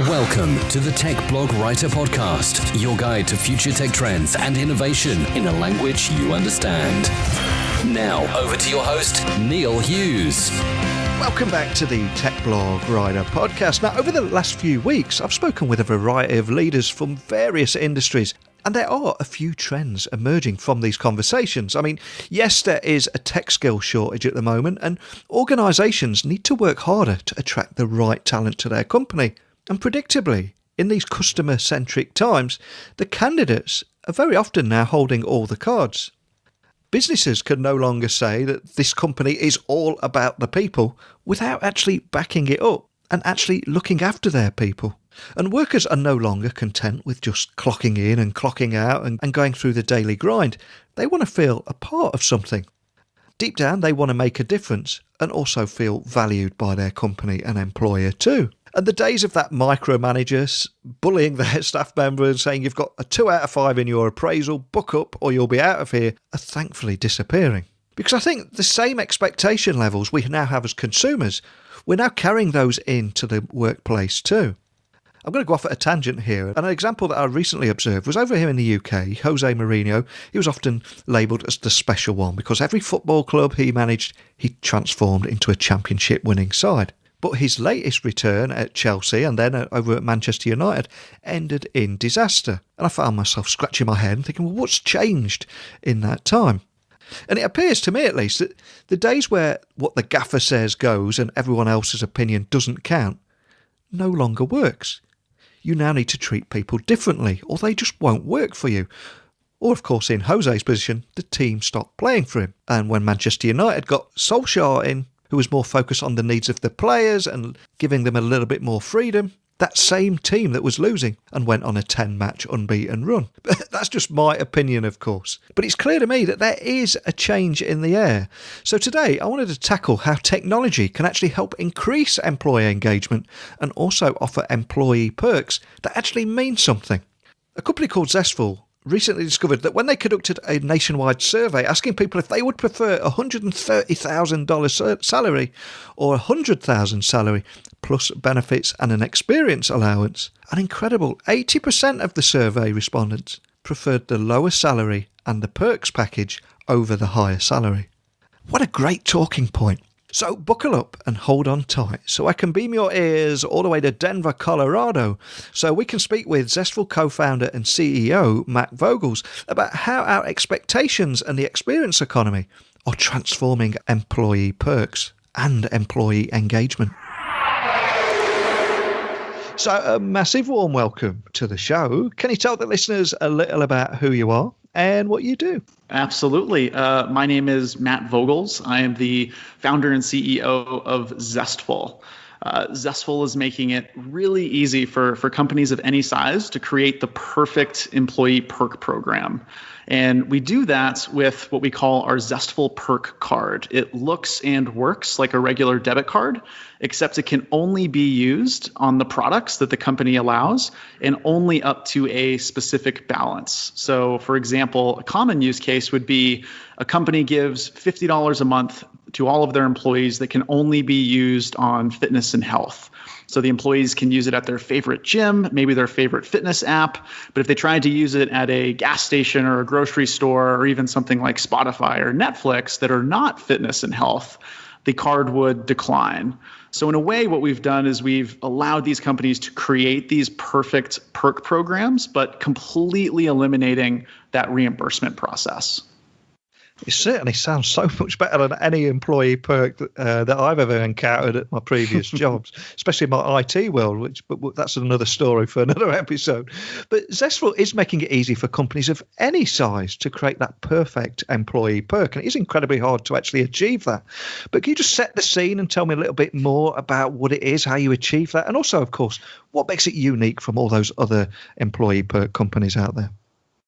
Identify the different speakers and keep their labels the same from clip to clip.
Speaker 1: Welcome to the Tech Blog Writer Podcast, your guide to future tech trends and innovation in a language you understand. Now, over to your host, Neil Hughes.
Speaker 2: Welcome back to the Tech Blog Writer Podcast. Now, over the last few weeks, I've spoken with a variety of leaders from various industries, and there are a few trends emerging from these conversations. I mean, yes, there is a tech skill shortage at the moment, and organisations need to work harder to attract the right talent to their company. And predictably, in these customer-centric times, the candidates are very often now holding all the cards. Businesses can no longer say that this company is all about the people without actually backing it up and actually looking after their people. And workers are no longer content with just clocking in and clocking out and going through the daily grind. They want to feel a part of something. Deep down, they want to make a difference and also feel valued by their company and employer too. And the days of that micromanager bullying their staff member and saying you've got a 2 out of 5 in your appraisal, book up or you'll be out of here, are thankfully disappearing. Because I think the same expectation levels we now have as consumers, we're now carrying those into the workplace too. I'm going to go off at a tangent here. And an example that I recently observed was over here in the UK, Jose Mourinho. He was often labelled as the special one because every football club he managed, he transformed into a championship winning side. But his latest return at Chelsea and then over at Manchester United ended in disaster. And I found myself scratching my head and thinking, well, what's changed in that time? And it appears to me, at least, that the days where what the gaffer says goes and everyone else's opinion doesn't count no longer works. You now need to treat people differently or they just won't work for you. Or, of course, in Jose's position, the team stopped playing for him. And when Manchester United got Solskjaer in, who was more focused on the needs of the players and giving them a little bit more freedom, that same team that was losing and went on a 10-match unbeaten run. That's just my opinion, of course. But it's clear to me that there is a change in the air. So today, I wanted to tackle how technology can actually help increase employee engagement and also offer employee perks that actually mean something. A company called Zestful recently discovered that when they conducted a nationwide survey asking people if they would prefer a $130,000 salary or a $100,000 salary plus benefits and an experience allowance, an incredible 80% of the survey respondents preferred the lower salary and the perks package over the higher salary. What a great talking point. So buckle up and hold on tight so I can beam your ears all the way to Denver, Colorado, so we can speak with Zestful co-founder and CEO Mat Vogels about how our expectations and the experience economy are transforming employee perks and employee engagement. So a massive warm welcome to the show. Can you tell the listeners a little about who you are and what you do?
Speaker 3: Absolutely. My name is Mat Vogels. I am the founder and CEO of Zestful. Zestful is making it really easy for companies of any size to create the perfect employee perk program. And we do that with what we call our Zestful Perk Card. It looks and works like a regular debit card, except it can only be used on the products that the company allows and only up to a specific balance. So, for example, a common use case would be a company gives $50 a month to all of their employees that can only be used on fitness and health. So the employees can use it at their favorite gym, maybe their favorite fitness app. But if they tried to use it at a gas station or a grocery store or even something like Spotify or Netflix that are not fitness and health, the card would decline. So in a way, what we've done is we've allowed these companies to create these perfect perk programs, but completely eliminating that reimbursement process.
Speaker 2: It certainly sounds so much better than any employee perk that I've ever encountered at my previous jobs, especially in my IT world, but that's another story for another episode. But Zestful is making it easy for companies of any size to create that perfect employee perk, and it is incredibly hard to actually achieve that. But can you just set the scene and tell me a little bit more about what it is, how you achieve that, and also, of course, what makes it unique from all those other employee perk companies out there?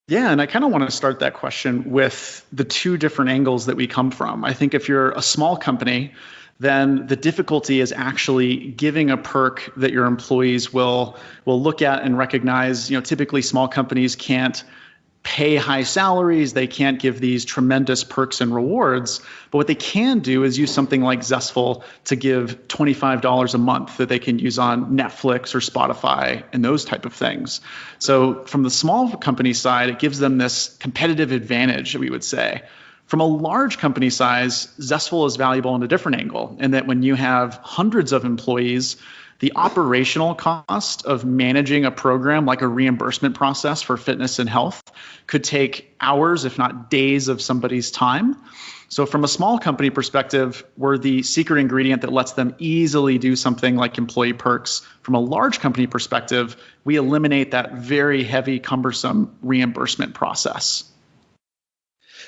Speaker 3: Yeah, and I kind of want to start that question with the two different angles that we come from. I think if you're a small company, then the difficulty is actually giving a perk that your employees will look at and recognize. Typically small companies can't pay high salaries. They can't give these tremendous perks and rewards. But what they can do is use something like Zestful to give $25 a month that they can use on Netflix or Spotify and those type of things. So from the small company side, it gives them this competitive advantage, we would say. From a large company size, Zestful is valuable in a different angle, in that when you have hundreds of employees, the operational cost of managing a program like a reimbursement process for fitness and health could take hours, if not days, of somebody's time. So from a small company perspective, we're the secret ingredient that lets them easily do something like employee perks. From a large company perspective, we eliminate that very heavy, cumbersome reimbursement process.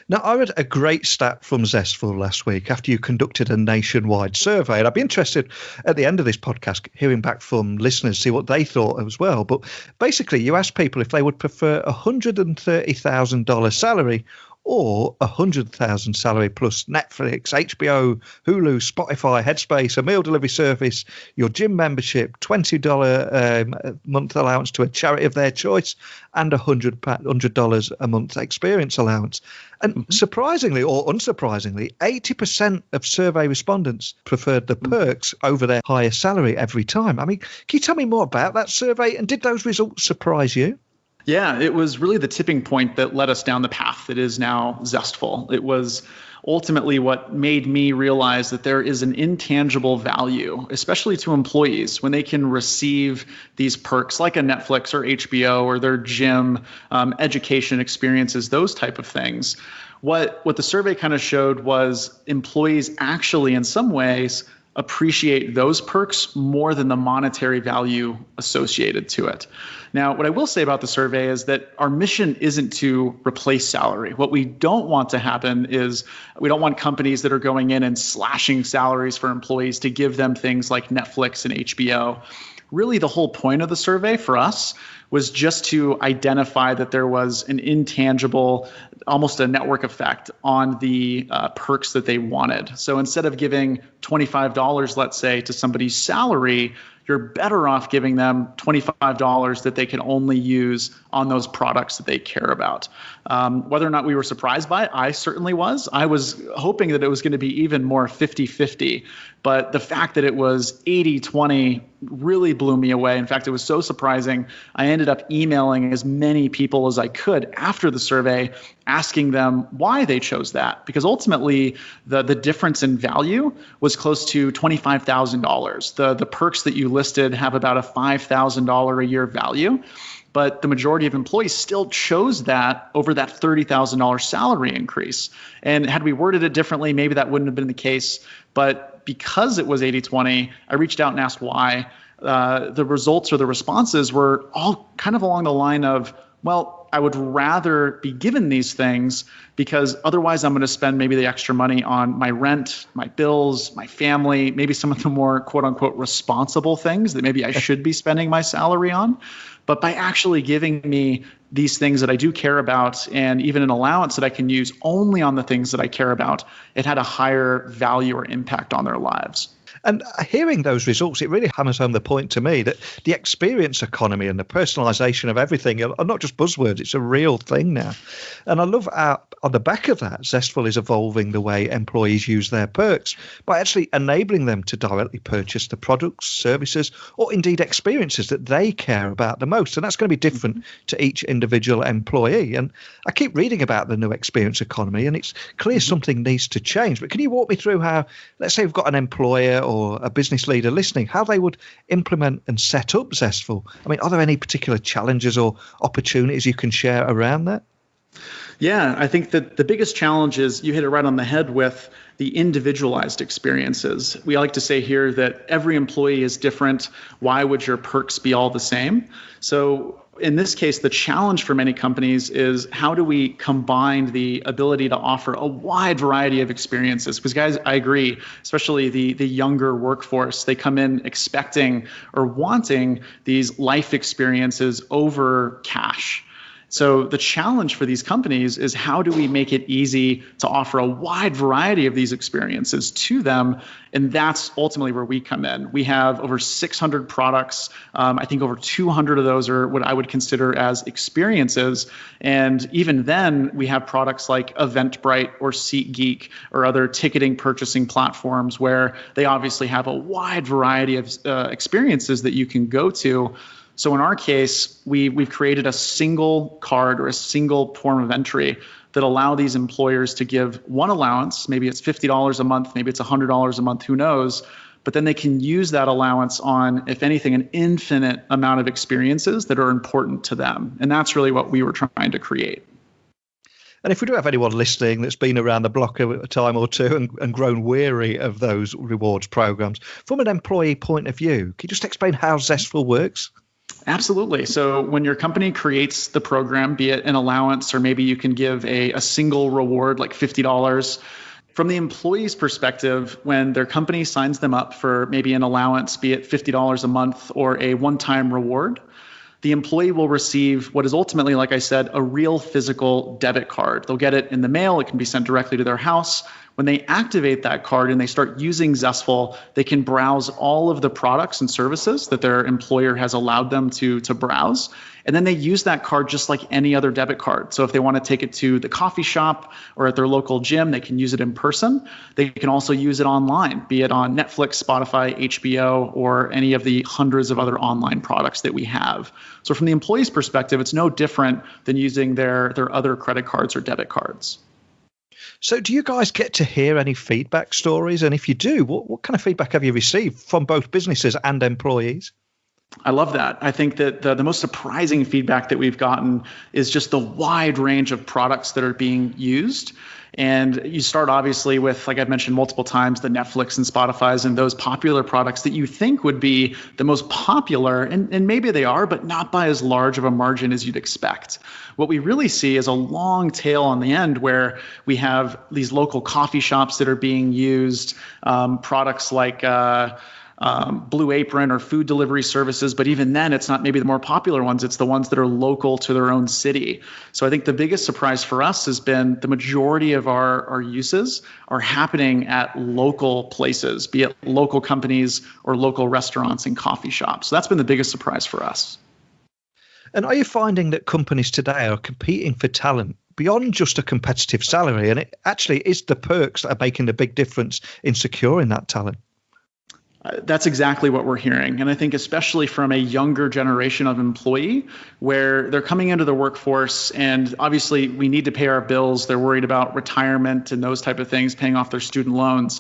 Speaker 2: Now, I read a great stat from Zestful last week after you conducted a nationwide survey, and I'd be interested at the end of this podcast hearing back from listeners, see what they thought as well. But basically, you asked people if they would prefer a $130,000 salary or $100,000 salary plus Netflix, HBO, Hulu, Spotify, Headspace, a meal delivery service, your gym membership, $20 month allowance to a charity of their choice, and $100 a month experience allowance. And surprisingly or unsurprisingly, 80% of survey respondents preferred the perks over their higher salary every time. I mean, can you tell me more about that survey? And did those results surprise you?
Speaker 3: Yeah, it was really the tipping point that led us down the path that is now Zestful. It was ultimately what made me realize that there is an intangible value, especially to employees, when they can receive these perks like a Netflix or HBO or their gym, education experiences, those type of things. What the survey kind of showed was employees actually, in some ways, appreciate those perks more than the monetary value associated to it. Now, what I will say about the survey is that our mission isn't to replace salary. What we don't want to happen is we don't want companies that are going in and slashing salaries for employees to give them things like Netflix and HBO. Really, the whole point of the survey for us was just to identify that there was an intangible, almost a network effect on the perks that they wanted. So instead of giving $25, let's say, to somebody's salary, you're better off giving them $25 that they can only use on those products that they care about. Whether or not we were surprised by it, I certainly was. I was hoping that it was going to be even more 50-50. But the fact that it was 80-20 really blew me away. In fact, it was so surprising, I ended up emailing as many people as I could after the survey, asking them why they chose that. Because ultimately, the difference in value was close to $25,000. The perks that you listed have about a $5,000 a year value. But the majority of employees still chose that over that $30,000 salary increase. And had we worded it differently, maybe that wouldn't have been the case. But because it was 80-20, I reached out and asked why. The results or the responses were all kind of along the line of, well, I would rather be given these things because otherwise I'm going to spend maybe the extra money on my rent, my bills, my family, maybe some of the more quote unquote responsible things that maybe I should be spending my salary on. But by actually giving me these things that I do care about and even an allowance that I can use only on the things that I care about, it had a higher value or impact on their lives.
Speaker 2: And hearing those results, it really hammers home the point to me that the experience economy and the personalization of everything are not just buzzwords, it's a real thing now. And I love on the back of that, Zestful is evolving the way employees use their perks by actually enabling them to directly purchase the products, services, or indeed experiences that they care about the most. And that's going to be different to each individual employee. And I keep reading about the new experience economy, and it's clear something needs to change. But can you walk me through how, let's say we've got an employer or a business leader listening, how they would implement and set up Zestful? I mean, are there any particular challenges or opportunities you can share around that?
Speaker 3: Yeah, I think that the biggest challenge is you hit it right on the head with the individualized experiences. We like to say here that every employee is different. Why would your perks be all the same? So in this case, the challenge for many companies is how do we combine the ability to offer a wide variety of experiences? Because guys, I agree, especially the younger workforce, they come in expecting or wanting these life experiences over cash. So the challenge for these companies is how do we make it easy to offer a wide variety of these experiences to them? And that's ultimately where we come in. We have over 600 products. I think over 200 of those are what I would consider as experiences. And even then, we have products like Eventbrite or SeatGeek or other ticketing purchasing platforms where they obviously have a wide variety of experiences that you can go to. So in our case, we've created a single card or a single form of entry that allow these employers to give one allowance. Maybe it's $50 a month, maybe it's $100 a month, who knows? But then they can use that allowance on, if anything, an infinite amount of experiences that are important to them. And that's really what we were trying to create.
Speaker 2: And if we do have anyone listening that's been around the block a time or two and grown weary of those rewards programs, from an employee point of view, can you just explain how Zestful works?
Speaker 3: Absolutely. So when your company creates the program, be it an allowance or maybe you can give a single reward like $50, from the employee's perspective, when their company signs them up for maybe an allowance, be it $50 a month or a one-time reward, the employee will receive what is ultimately, like I said, a real physical debit card. They'll get it in the mail. It can be sent directly to their house. When they activate that card and they start using Zestful, they can browse all of the products and services that their employer has allowed them to browse. And then they use that card just like any other debit card. So if they want to take it to the coffee shop or at their local gym, they can use it in person. They can also use it online, be it on Netflix, Spotify, HBO, or any of the hundreds of other online products that we have. So from the employee's perspective, it's no different than using their other credit cards or debit cards.
Speaker 2: So do you guys get to hear any feedback stories? And if you do, what kind of feedback have you received from both businesses and employees?
Speaker 3: I love that. I think that the most surprising feedback that we've gotten is just the wide range of products that are being used. And you start obviously with, like I've mentioned multiple times, the Netflix and Spotify's and those popular products that you think would be the most popular, and maybe they are, but not by as large of a margin as you'd expect. What we really see is a long tail on the end where we have these local coffee shops that are being used, products like Blue Apron or food delivery services. But even then, it's not maybe the more popular ones. It's the ones that are local to their own city. So I think the biggest surprise for us has been the majority of our uses are happening at local places, be it local companies or local restaurants and coffee shops. So that's been the biggest surprise for us.
Speaker 2: And are you finding that companies today are competing for talent beyond just a competitive salary? And it actually is the perks that are making the big difference in securing that talent.
Speaker 3: That's exactly what we're hearing. And I think especially from a younger generation of employee where they're coming into the workforce and obviously we need to pay our bills. They're worried about retirement and those type of things, paying off their student loans.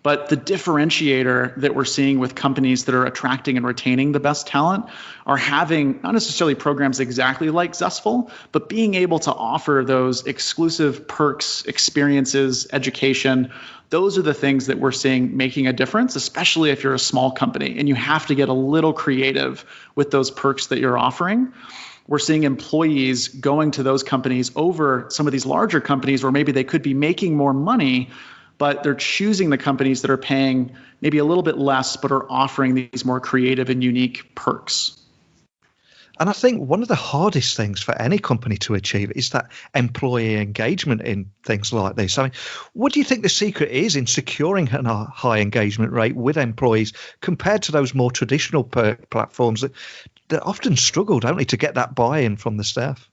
Speaker 3: But the differentiator that we're seeing with companies that are attracting and retaining the best talent are having not necessarily programs exactly like Zestful, but being able to offer those exclusive perks, experiences, education. Those are the things that we're seeing making a difference, especially if you're a small company and you have to get a little creative with those perks that you're offering. We're seeing employees going to those companies over some of these larger companies where maybe they could be making more money, but they're choosing the companies that are paying maybe a little bit less, but are offering these more creative and unique perks.
Speaker 2: And I think one of the hardest things for any company to achieve is that employee engagement in things like this. I mean, what do you think the secret is in securing a high engagement rate with employees compared to those more traditional perk platforms that often struggle, don't they, to get that buy-in from the staff?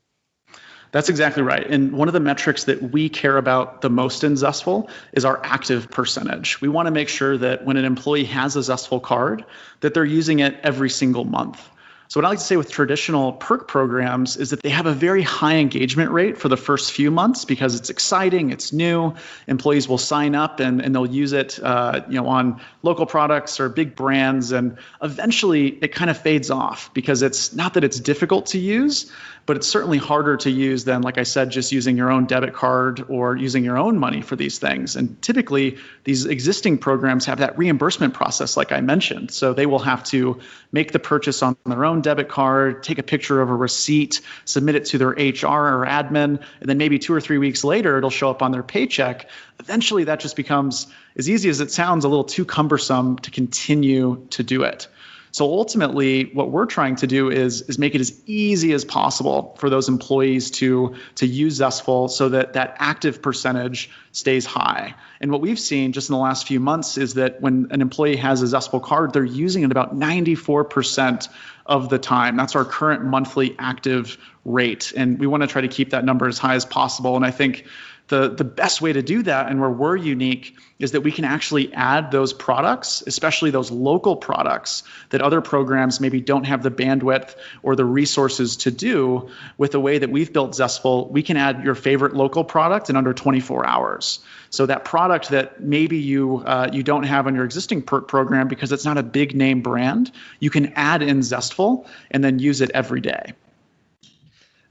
Speaker 3: That's exactly right. And one of the metrics that we care about the most in Zestful is our active percentage. We want to make sure that when an employee has a Zestful card, that they're using it every single month. So what I like to say with traditional perk programs is that they have a very high engagement rate for the first few months because it's exciting, it's new. Employees will sign up and they'll use it on local products or big brands. And eventually it kind of fades off because it's not that it's difficult to use, but it's certainly harder to use than, like I said, just using your own debit card or using your own money for these things. And typically, these existing programs have that reimbursement process, like I mentioned. So they will have to make the purchase on their own debit card, take a picture of a receipt, submit it to their HR or admin, and then maybe 2 or 3 weeks later, it'll show up on their paycheck. Eventually, that just becomes, as easy as it sounds, a little too cumbersome to continue to do it. So ultimately, what we're trying to do is make it as easy as possible for those employees to use Zestful so that that active percentage stays high. And what we've seen just in the last few months is that when an employee has a Zestful card, they're using it about 94% of the time. That's our current monthly active rate. And we want to try to keep that number as high as possible. And I think the best way to do that, and where we're unique, is that we can actually add those products, especially those local products that other programs maybe don't have the bandwidth or the resources to do. With the way that we've built Zestful, we can add your favorite local product in under 24 hours. So that product that maybe you don't have on your existing perk program because it's not a big name brand, you can add in Zestful and then use it every day.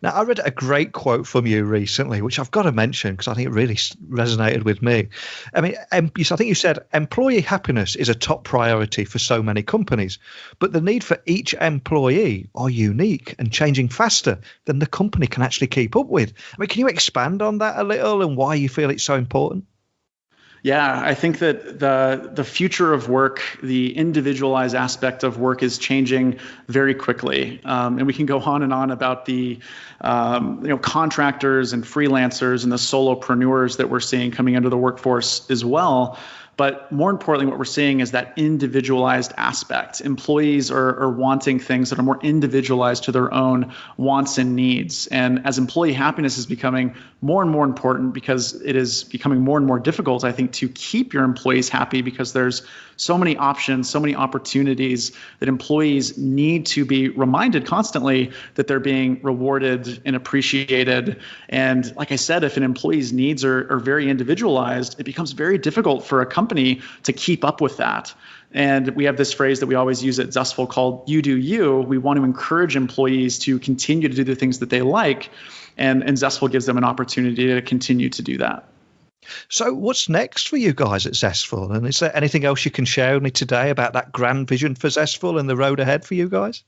Speaker 2: Now, I read a great quote from you recently, which I've got to mention because I think it really resonated with me. I mean, I think you said employee happiness is a top priority for so many companies, but the need for each employee are unique and changing faster than the company can actually keep up with. I mean, can you expand on that a little and why you feel it's so important?
Speaker 3: Yeah, I think that the future of work, the individualized aspect of work is changing very quickly. And we can go on and on about the contractors and freelancers and the solopreneurs that we're seeing coming into the workforce as well. But more importantly, what we're seeing is that individualized aspect. Employees are wanting things that are more individualized to their own wants and needs. And as employee happiness is becoming more and more important because it is becoming more and more difficult, I think, to keep your employees happy because there's so many options, so many opportunities that employees need to be reminded constantly that they're being rewarded and appreciated. And like I said, if an employee's needs are very individualized, it becomes very difficult for a company to keep up with that. And we have this phrase that we always use at Zestful called "you do you." We want to encourage employees to continue to do the things that they like, and Zestful gives them an opportunity to continue to do that.
Speaker 2: So what's next for you guys at Zestful? And is there anything else you can share with me today about that grand vision for Zestful and the road ahead for you guys?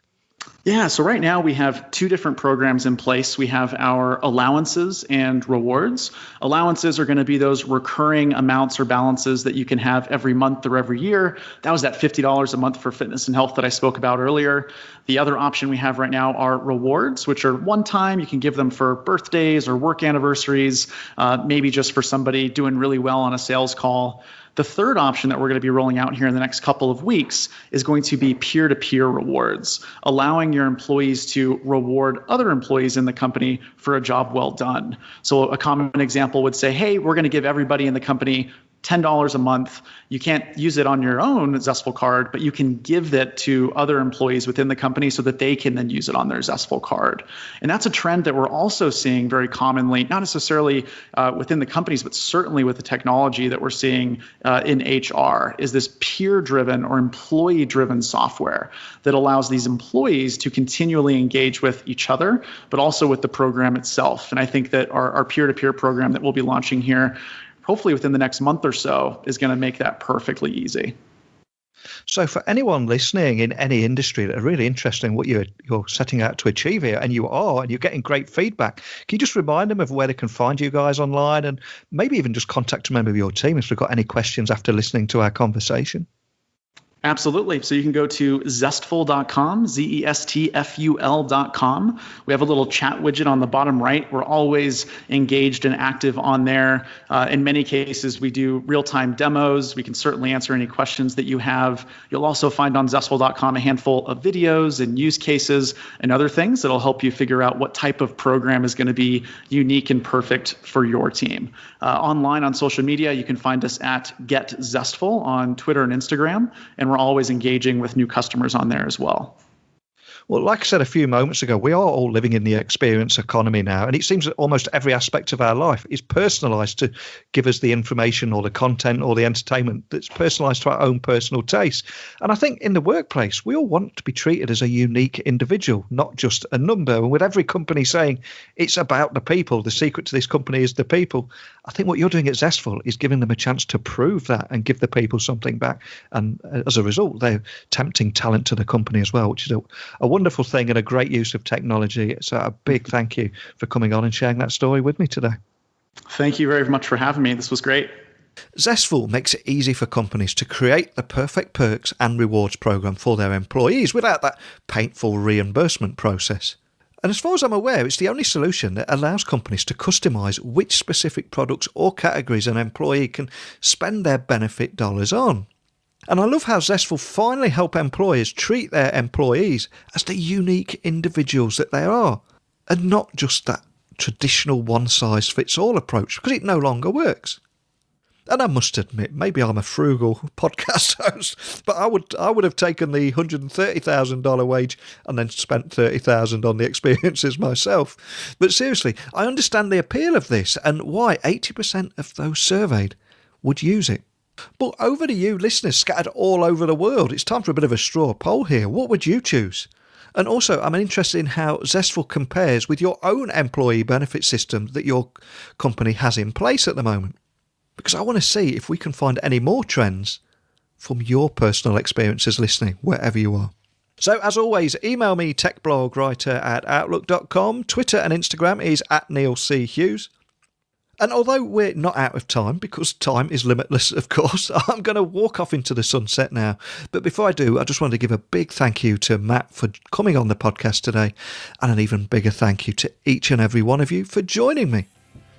Speaker 3: Yeah, so right now we have two different programs in place. We have our allowances and rewards. Allowances are going to be those recurring amounts or balances that you can have every month or every year. That was that $50 a month for fitness and health that I spoke about earlier. The other option we have right now are rewards, which are one time. You can give them for birthdays or work anniversaries, maybe just for somebody doing really well on a sales call. The third option that we're going to be rolling out here in the next couple of weeks is going to be peer-to-peer rewards, allowing your employees to reward other employees in the company for a job well done. So a common example would say, hey, we're going to give everybody in the company $10 a month. You can't use it on your own Zestful card, but you can give that to other employees within the company so that they can then use it on their Zestful card. And that's a trend that we're also seeing very commonly, not necessarily within the companies, but certainly with the technology that we're seeing in HR, is this peer-driven or employee-driven software that allows these employees to continually engage with each other, but also with the program itself. And I think that our peer-to-peer program that we'll be launching here hopefully within the next month or so is going to make that perfectly easy.
Speaker 2: So for anyone listening in any industry that are really interested in what you're setting out to achieve here, and you're getting great feedback, can you just remind them of where they can find you guys online and maybe even just contact a member of your team if they've got any questions after listening to our conversation?
Speaker 3: Absolutely. So you can go to zestful.com, zestful.com. We have a little chat widget on the bottom right. We're always engaged and active on there. In many cases, we do real-time demos. We can certainly answer any questions that you have. You'll also find on zestful.com a handful of videos and use cases and other things that'll help you figure out what type of program is going to be unique and perfect for your team. Online on social media, you can find us at Get Zestful on Twitter and Instagram, and we're always engaging with new customers on there as well.
Speaker 2: Well, like I said a few moments ago, we are all living in the experience economy now, and it seems that almost every aspect of our life is personalized to give us the information or the content or the entertainment that's personalized to our own personal taste. And I think in the workplace, we all want to be treated as a unique individual, not just a number. And with every company saying it's about the people, the secret to this company is the people, I think what you're doing at Zestful is giving them a chance to prove that and give the people something back. And as a result, they're tempting talent to the company as well, which is a wonderful thing and a great use of technology. So a big thank you for coming on and sharing that story with me today.
Speaker 3: Thank you very much for having me. This was great.
Speaker 2: Zestful makes it easy for companies to create the perfect perks and rewards program for their employees without that painful reimbursement process. And as far as I'm aware, it's the only solution that allows companies to customize which specific products or categories an employee can spend their benefit dollars on. And I love how Zestful finally help employers treat their employees as the unique individuals that they are, and not just that traditional one-size-fits-all approach, because it no longer works. And I must admit, maybe I'm a frugal podcast host, but I would have taken the $130,000 wage and then spent $30,000 on the experiences myself. But seriously, I understand the appeal of this and why 80% of those surveyed would use it. But over to you, listeners scattered all over the world. It's time for a bit of a straw poll here. What would you choose? And also, I'm interested in how Zestful compares with your own employee benefit system that your company has in place at the moment. Because I want to see if we can find any more trends from your personal experiences listening, wherever you are. So, as always, email me, techblogwriter@outlook.com. Twitter and Instagram is @NeilCHughes. And although we're not out of time, because time is limitless, of course, I'm going to walk off into the sunset now. But before I do, I just want to give a big thank you to Matt for coming on the podcast today, and an even bigger thank you to each and every one of you for joining me.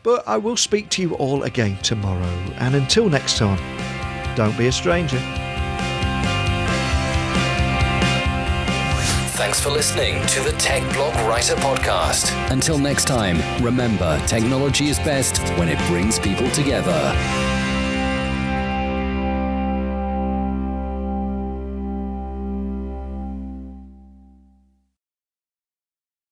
Speaker 2: But I will speak to you all again tomorrow, and until next time, don't be a stranger.
Speaker 1: Thanks for listening to the Tech Blog Writer Podcast. Until next time, remember, technology is best when it brings people together.